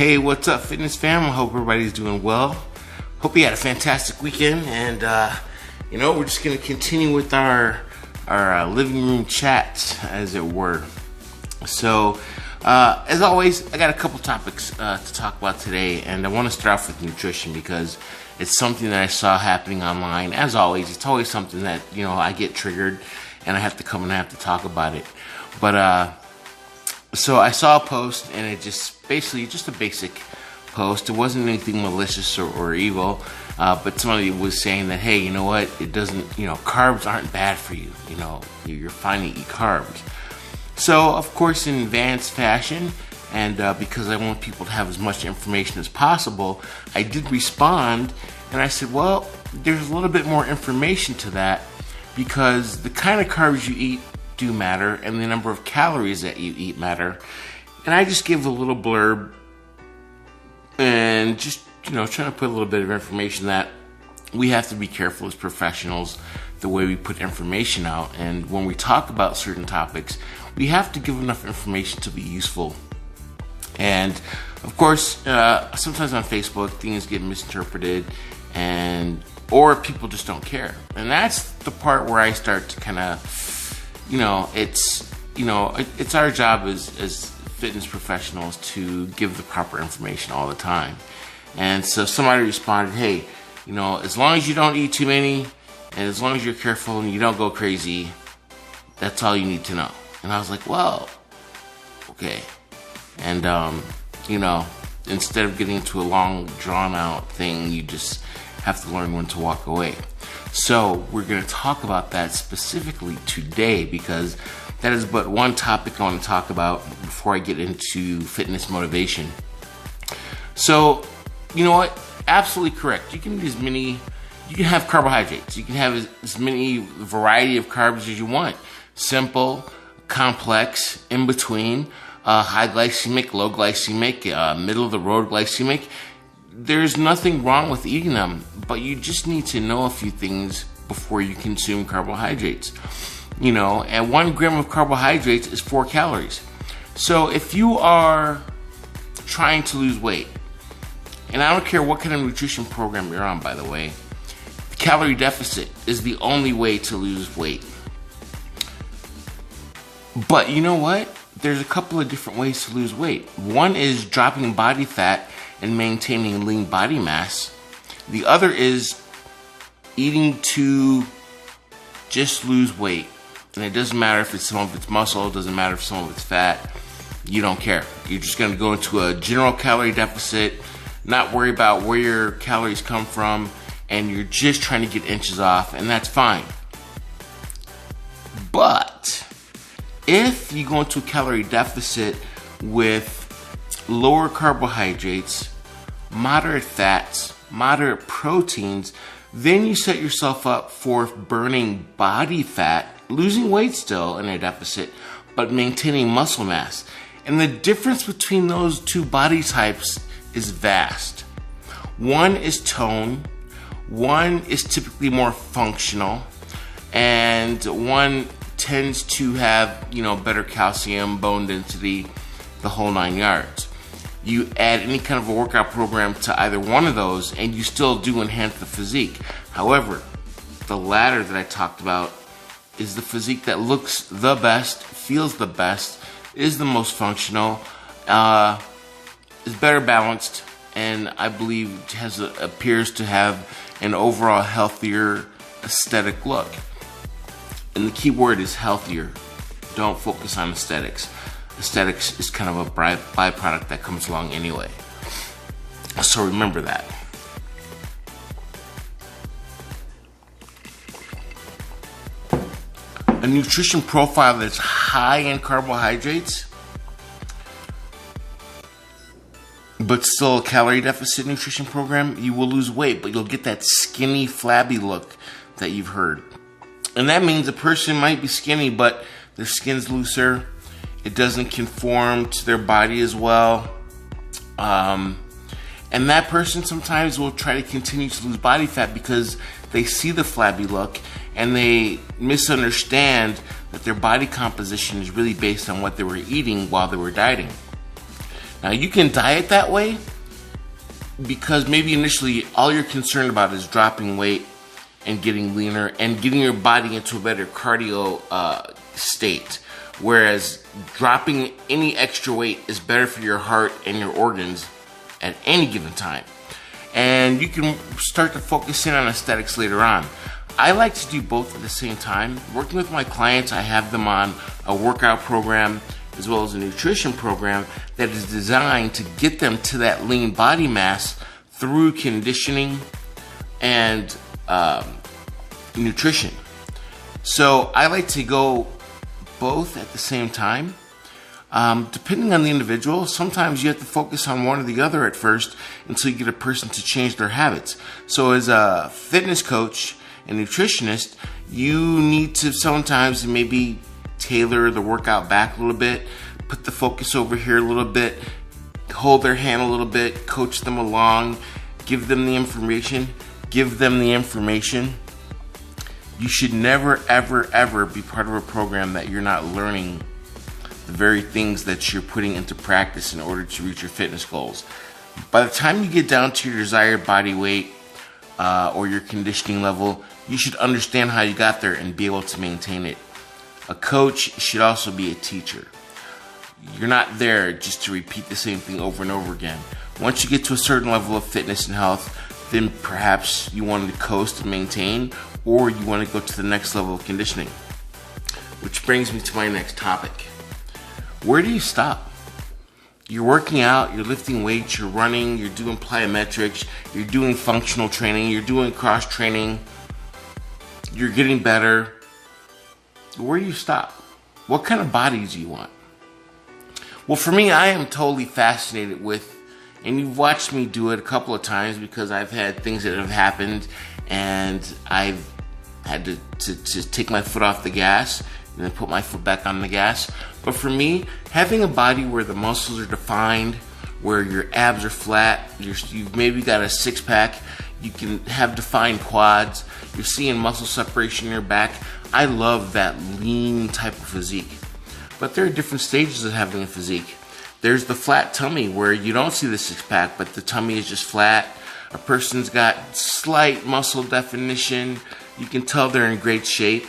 Hey, what's up, fitness fam? I hope everybody's doing well. Hope you had a fantastic weekend, and we're just gonna continue with our living room chats, as it were. So, as always, I got a couple topics to talk about today, and I want to start off with nutrition because it's something that I saw happening online. As always, it's always something that I get triggered, and I have to come and I have to talk about it. But so I saw a post, and it just basically just a basic post. It wasn't anything malicious or evil, but somebody was saying that, hey, you know what? It doesn't, carbs aren't bad for you. You're fine to eat carbs. So, of course, in advanced fashion, and because I want people to have as much information as possible, I did respond, and I said, well, there's a little bit more information to that, because the kind of carbs you eat do matter, and the number of calories that you eat matter. And I just give a little blurb and just trying to put a little bit of information that we have to be careful as professionals the way we put information out, and when we talk about certain topics, we have to give enough information to be useful. And of course, sometimes on Facebook things get misinterpreted, or people just don't care, and that's the part where I start to kind of it's our job as fitness professionals to give the proper information all the time. And so somebody responded, hey, as long as you don't eat too many, and as long as you're careful and you don't go crazy, that's all you need to know. And I was like, well, okay. And instead of getting into a long drawn out thing, you just have to learn when to walk away. So we're going to talk about that specifically today, because that is but one topic I want to talk about before I get into fitness motivation. So, you know what? Absolutely correct. You can have carbohydrates. You can have as many variety of carbs as you want. Simple, complex, in between, high glycemic, low glycemic, middle of the road glycemic. There's nothing wrong with eating them, but you just need to know a few things before you consume carbohydrates. And 1 gram of carbohydrates is 4 calories. So if you are trying to lose weight, and I don't care what kind of nutrition program you're on, by the way, the calorie deficit is the only way to lose weight. But you know what? There's a couple of different ways to lose weight. One is dropping body fat and maintaining lean body mass. The other is eating to just lose weight. And it doesn't matter if some of it's muscle, it doesn't matter if some of it's fat. You don't care. You're just going to go into a general calorie deficit, not worry about where your calories come from, and you're just trying to get inches off, and that's fine. But if you go into a calorie deficit with lower carbohydrates, moderate fats, moderate proteins, then you set yourself up for burning body fat, losing weight still in a deficit, but maintaining muscle mass. And the difference between those two body types is vast. One is tone, one is typically more functional, and one tends to have, better calcium, bone density, the whole 9 yards. You add any kind of a workout program to either one of those, and you still do enhance the physique. However, the latter that I talked about is the physique that looks the best, feels the best, is the most functional, is better balanced, and I believe appears to have an overall healthier aesthetic look. And the key word is healthier. Don't focus on aesthetics. Aesthetics is kind of a byproduct that comes along anyway. So remember that. A nutrition profile that's high in carbohydrates, but still a calorie deficit nutrition program, you will lose weight, but you'll get that skinny, flabby look that you've heard. And that means a person might be skinny, but their skin's looser. It doesn't conform to their body as well. And that person sometimes will try to continue to lose body fat because they see the flabby look and they misunderstand that their body composition is really based on what they were eating while they were dieting. Now, you can diet that way because maybe initially all you're concerned about is dropping weight and getting leaner and getting your body into a better cardio state. Whereas dropping any extra weight is better for your heart and your organs at any given time. And you can start to focus in on aesthetics later on. I like to do both at the same time. Working with my clients, I have them on a workout program as well as a nutrition program that is designed to get them to that lean body mass through conditioning and nutrition. So I like to go both at the same time. Depending on the individual, sometimes you have to focus on one or the other at first until you get a person to change their habits. So as a fitness coach and nutritionist, you need to sometimes maybe tailor the workout back a little bit, put the focus over here a little bit, hold their hand a little bit, coach them along, give them the information. You should never, ever, ever be part of a program that you're not learning the very things that you're putting into practice in order to reach your fitness goals. By the time you get down to your desired body weight or your conditioning level, you should understand how you got there and be able to maintain it. A coach should also be a teacher. You're not there just to repeat the same thing over and over again. Once you get to a certain level of fitness and health, then perhaps you want to coast and maintain, or you want to go to the next level of conditioning. Which brings me to my next topic. Where do you stop? You're working out, you're lifting weights, you're running, you're doing plyometrics, you're doing functional training, you're doing cross training, you're getting better. Where do you stop? What kind of body do you want? Well, for me, I am totally fascinated with, and you've watched me do it a couple of times because I've had things that have happened and I've had to take my foot off the gas and then put my foot back on the gas. But for me, having a body where the muscles are defined, where your abs are flat, you've maybe got a six-pack, you can have defined quads, you're seeing muscle separation in your back. I love that lean type of physique. But there are different stages of having a physique. There's the flat tummy where you don't see the six-pack, but the tummy is just flat. A person's got slight muscle definition. You can tell they're in great shape.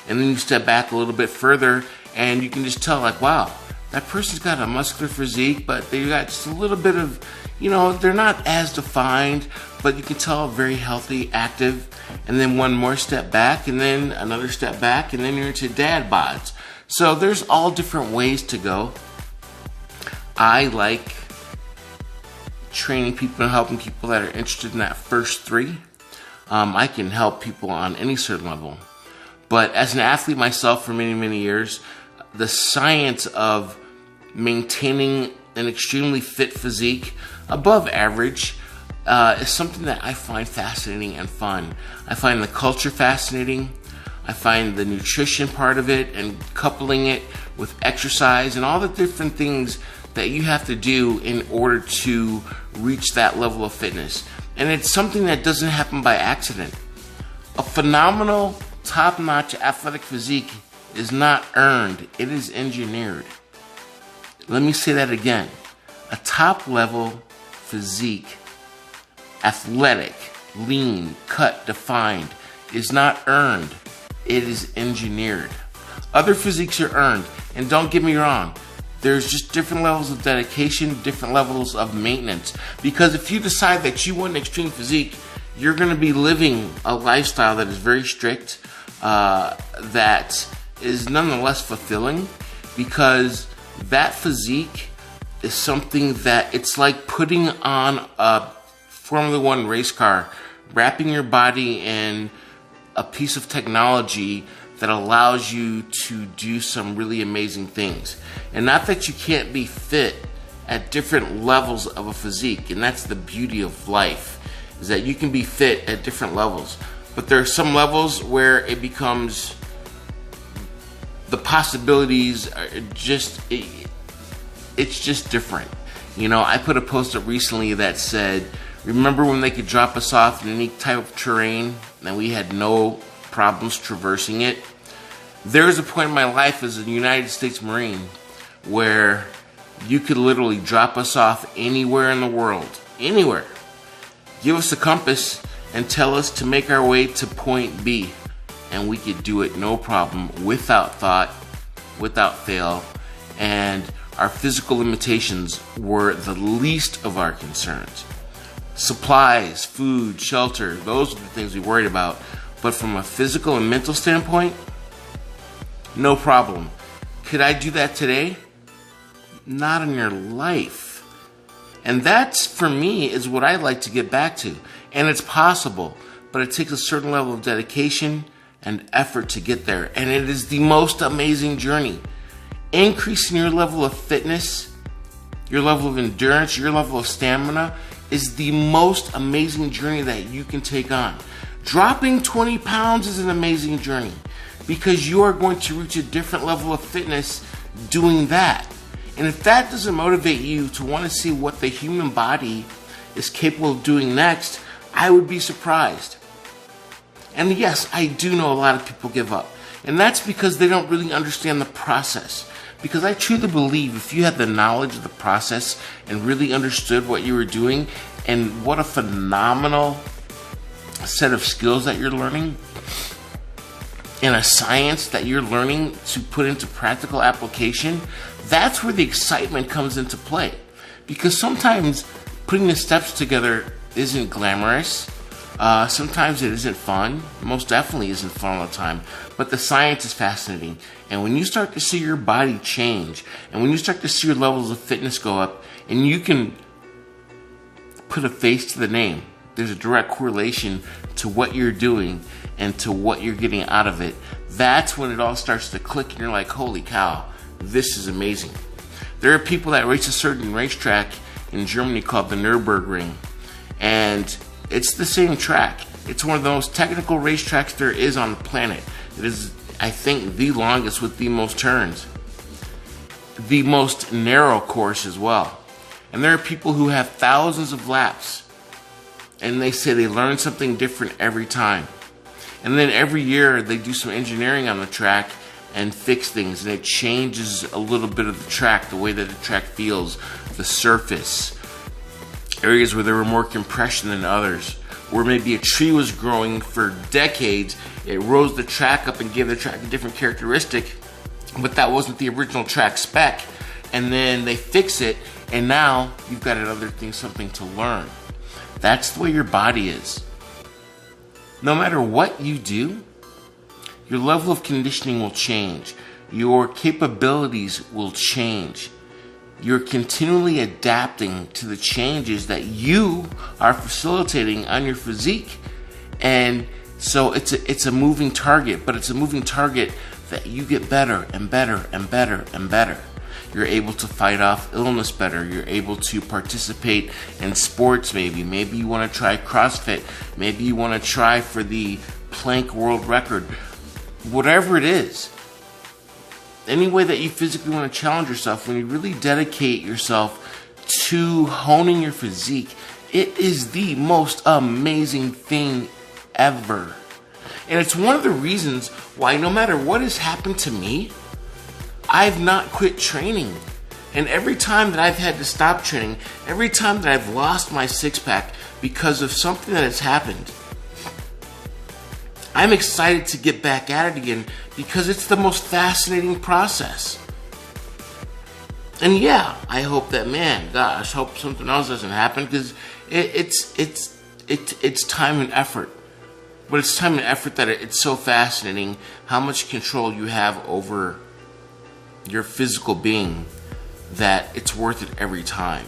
And then you step back a little bit further and you can just tell, like, wow, that person's got a muscular physique, but they got just a little bit of, they're not as defined, but you can tell very healthy, active. And then one more step back, and then another step back, and then you're into dad bods. So there's all different ways to go. I like training people and helping people that are interested in that first three. I can help people on any certain level. But as an athlete myself for many, many years, the science of maintaining an extremely fit physique above average is something that I find fascinating and fun. I find the culture fascinating. I find the nutrition part of it and coupling it with exercise and all the different things that you have to do in order to reach that level of fitness. And it's something that doesn't happen by accident. A phenomenal, top-notch athletic physique is not earned, it is engineered. Let me say that again. A top-level physique, athletic, lean, cut, defined, is not earned, it is engineered. Other physiques are earned, and don't get me wrong, there's just different levels of dedication, different levels of maintenance. Because if you decide that you want an extreme physique, you're going to be living a lifestyle that is very strict, that is nonetheless fulfilling, because that physique is something that it's like putting on a Formula One race car, wrapping your body in a piece of technology that allows you to do some really amazing things. And not that you can't be fit at different levels of a physique, and that's the beauty of life, is that you can be fit at different levels. But there are some levels where it becomes, the possibilities are just, it's just different. I put a post up recently that said, remember when they could drop us off in any type of terrain and we had no problems traversing it? There was a point in my life as a United States Marine where You could literally drop us off anywhere in the world, anywhere. Give us a compass and tell us to make our way to point B, and we could do it no problem, without thought, without fail, and our physical limitations were the least of our concerns. Supplies, food, shelter, those are the things we worried about. But from a physical and mental standpoint, no problem. Could I do that today? Not in your life. And that's, for me, is what I'd like to get back to. And it's possible, but it takes a certain level of dedication and effort to get there. And it is the most amazing journey. Increasing your level of fitness, your level of endurance, your level of stamina is the most amazing journey that you can take on. Dropping 20 pounds is an amazing journey because you are going to reach a different level of fitness doing that. And if that doesn't motivate you to want to see what the human body is capable of doing next, I would be surprised. And yes, I do know a lot of people give up. And that's because they don't really understand the process. Because I truly believe if you had the knowledge of the process and really understood what you were doing and what a phenomenal set of skills that you're learning and a science that you're learning to put into practical application, that's where the excitement comes into play. Because sometimes putting the steps together isn't glamorous. Sometimes it isn't fun. Most definitely isn't fun all the time. But the science is fascinating. And when you start to see your body change, and when you start to see your levels of fitness go up, and you can put a face to the name, there's a direct correlation to what you're doing and to what you're getting out of it. That's when it all starts to click and you're like, holy cow, this is amazing. There are people that race a certain racetrack in Germany called the Nürburgring. And it's the same track. It's one of the most technical racetracks there is on the planet. It is, I think, the longest with the most turns. The most narrow course as well. And there are people who have thousands of laps. And they say they learn something different every time. And then every year they do some engineering on the track and fix things. And it changes a little bit of the track, the way that the track feels, the surface. Areas where there were more compression than others. Where maybe a tree was growing for decades, it rose the track up and gave the track a different characteristic, but that wasn't the original track spec. And then they fix it, and now you've got another thing, something to learn. That's the way your body is. No matter what you do, your level of conditioning will change. Your capabilities will change. You're continually adapting to the changes that you are facilitating on your physique. And so it's a moving target, but it's a moving target that you get better and better and better and better. You're able to fight off illness better. You're able to participate in sports maybe. Maybe you want to try CrossFit. Maybe you want to try for the plank world record. Whatever it is. Any way that you physically want to challenge yourself, when you really dedicate yourself to honing your physique, it is the most amazing thing ever. And it's one of the reasons why no matter what has happened to me, I've not quit training. And every time that I've had to stop training, every time that I've lost my six-pack because of something that has happened, I'm excited to get back at it again because it's the most fascinating process. And yeah, I hope that, hope something else doesn't happen because it's time and effort. But it's time and effort that it's so fascinating how much control you have over your physical being that it's worth it every time.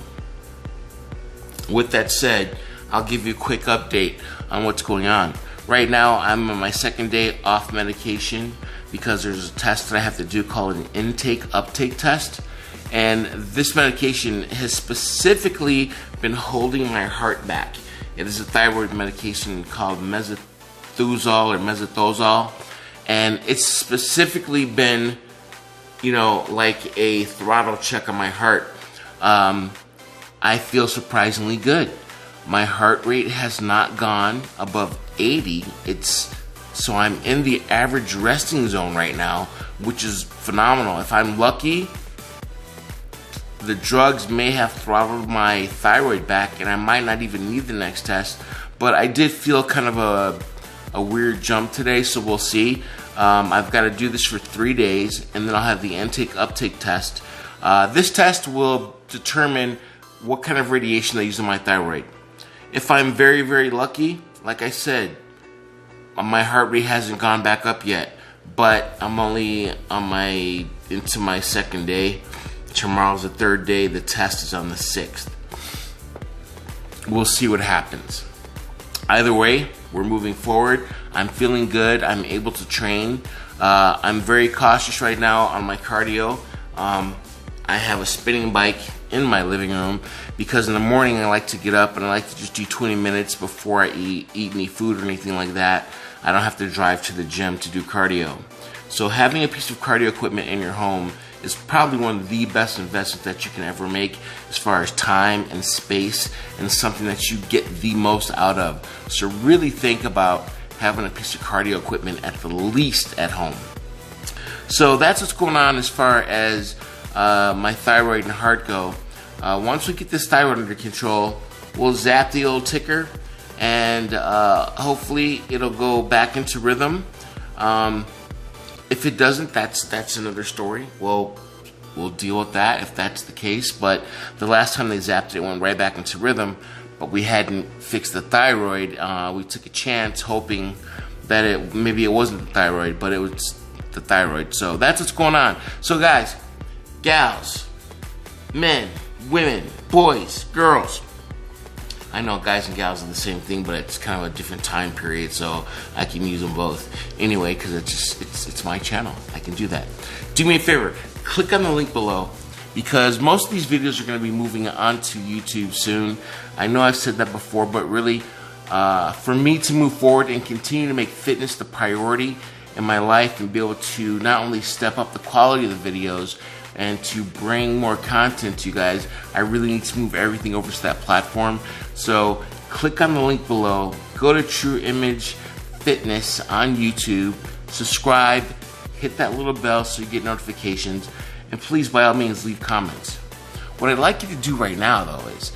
With that said, I'll give you a quick update on what's going on. Right now, I'm on my second day off medication because there's a test that I have to do called an intake-uptake test. And this medication has specifically been holding my heart back. It is a thyroid medication called methozole. And it's specifically been, like a throttle check on my heart. I feel surprisingly good. My heart rate has not gone above 80. So I'm in the average resting zone right now, which is phenomenal. If I'm lucky, The drugs may have throttled my thyroid back, and I might not even need the next test. But I did feel kind of a weird jump today, so we'll see. I've got to do this for 3 days, and then I'll have the intake-uptake test. This test will determine what kind of radiation they use on my thyroid. If I'm very, very lucky, like I said, my heart rate hasn't gone back up yet, but I'm only on into my 2nd day. Tomorrow's the 3rd day. The test is on the 6th. We'll see what happens. Either way, we're moving forward. I'm feeling good. I'm able to train. I'm very cautious right now on my cardio. I have a spinning bike in my living room because in the morning I like to get up and I like to just do 20 minutes before I eat any food or anything like that. I don't have to drive to the gym to do cardio. So having a piece of cardio equipment in your home is probably one of the best investments that you can ever make as far as time and space, and something that you get the most out of. So really think about having a piece of cardio equipment at the least at home. So that's what's going on as far as my thyroid and heart go. Once we get this thyroid under control, we'll zap the old ticker, and hopefully it'll go back into rhythm. If it doesn't, that's another story. We'll deal with that if that's the case. But the last time they zapped it, it went right back into rhythm. But we hadn't fixed the thyroid. We took a chance, hoping that maybe it wasn't the thyroid, but it was the thyroid. So that's what's going on. So guys, gals, men, women, boys, girls. I know guys and gals are the same thing, but it's kind of a different time period, so I can use them both anyway, because it's my channel. I can do that. Do me a favor, click on the link below, because most of these videos are going to be moving onto YouTube soon. I know I've said that before, but really, for me to move forward and continue to make fitness the priority in my life and be able to not only step up the quality of the videos and to bring more content to you guys, I really need to move everything over to that platform. So click on the link below, go to True Image Fitness on YouTube, subscribe, hit that little bell so you get notifications, and please by all means leave comments. What I'd like you to do right now though is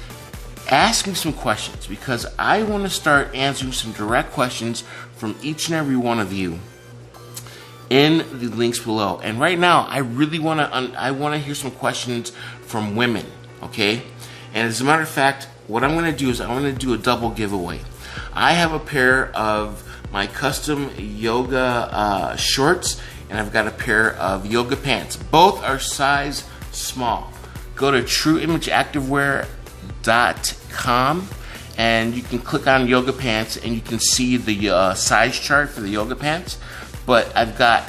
ask me some questions, because I want to start answering some direct questions from each and every one of you in the links below. And right now, I really want to hear some questions from women, okay? And as a matter of fact, what I'm going to do is I'm going to do a double giveaway. I have a pair of my custom yoga shorts, and I've got a pair of yoga pants. Both are size small. Go to trueimageactivewear.com and you can click on yoga pants and you can see the size chart for the yoga pants. But I've got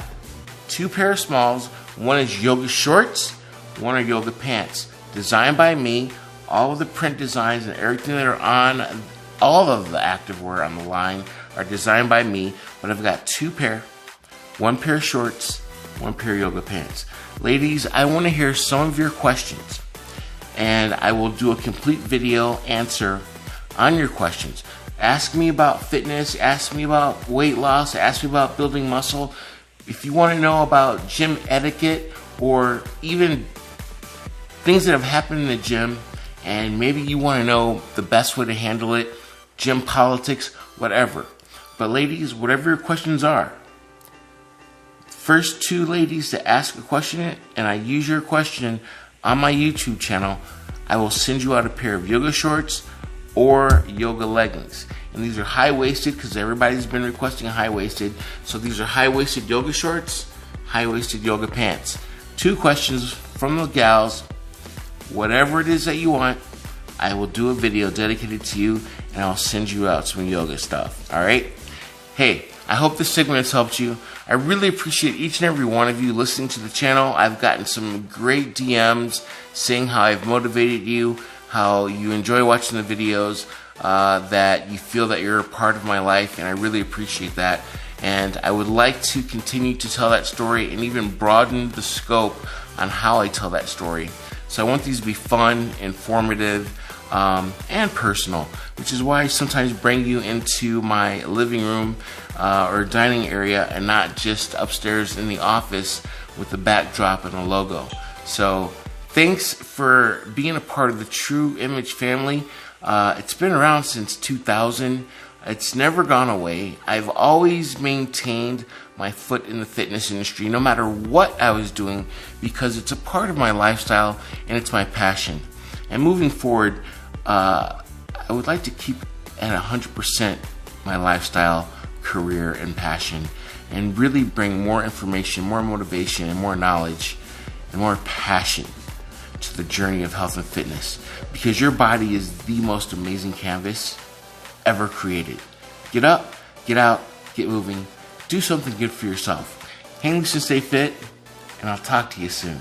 2 pair of smalls. One is yoga shorts, one are yoga pants. Designed by me. All of the print designs and everything that are on all of the activewear on the line are designed by me. But I've got 2 pair, 1 pair of shorts, 1 pair of yoga pants. Ladies, I want to hear some of your questions, and I will do a complete video answer on your questions. Ask me about fitness, ask me about weight loss, ask me about building muscle. If you want to know about gym etiquette or even things that have happened in the gym, and maybe you want to know the best way to handle it, gym politics, whatever. But ladies, whatever your questions are, first 2 ladies to ask a question and I use your question on my YouTube channel, I will send you out a pair of yoga shorts or yoga leggings. And these are high-waisted because everybody's been requesting high-waisted. So these are high-waisted yoga shorts, high-waisted yoga pants. 2 questions from the gals. Whatever it is that you want, I will do a video dedicated to you, and I'll send you out some yoga stuff. Alright? Hey, I hope this segment has helped you. I really appreciate each and every one of you listening to the channel. I've gotten some great DMs saying how I've motivated you, how you enjoy watching the videos, that you feel that you're a part of my life, and I really appreciate that. And I would like to continue to tell that story and even broaden the scope on how I tell that story. So I want these to be fun, informative, and personal, which is why I sometimes bring you into my living room or dining area and not just upstairs in the office with the backdrop and a logo. So Thanks for being a part of the True Image family. It's been around since 2000. It's never gone away. I've always maintained my foot in the fitness industry, no matter what I was doing, because it's a part of my lifestyle and it's my passion. And moving forward, I would like to keep at 100% my lifestyle, career, and passion, and really bring more information, more motivation, and more knowledge, and more passion to the journey of health and fitness, because your body is the most amazing canvas ever created. Get up, get out, get moving, do something good for yourself. Hang loose and stay fit, and I'll talk to you soon.